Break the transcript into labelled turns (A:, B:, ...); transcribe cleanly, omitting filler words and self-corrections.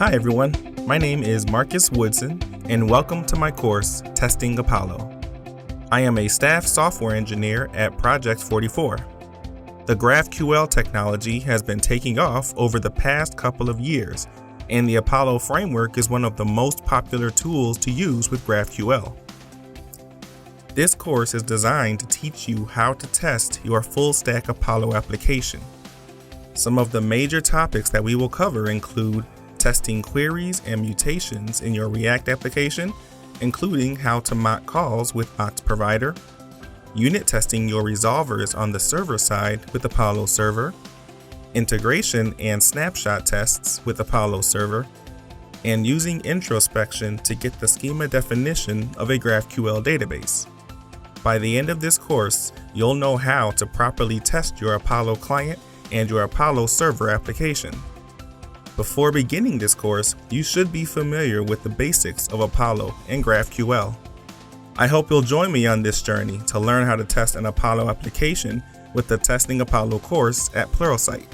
A: Hi everyone, my name is Marques Woodson, and welcome to my course, Testing Apollo. I am a staff software engineer at Project 44. The GraphQL technology has been taking off over the past couple of years, and the Apollo framework is one of the most popular tools to use with GraphQL. This course is designed to teach you how to test your full-stack Apollo application. Some of the major topics that we will cover include testing queries and mutations in your React application, including how to mock calls with Oct Provider, unit testing your resolvers on the server side with Apollo Server, integration and snapshot tests with Apollo Server, and using introspection to get the schema definition of a GraphQL database. By the end of this course, you'll know how to properly test your Apollo client and your Apollo server application. Before beginning this course, you should be familiar with the basics of Apollo and GraphQL. I hope you'll join me on this journey to learn how to test an Apollo application with the Testing Apollo course at Pluralsight.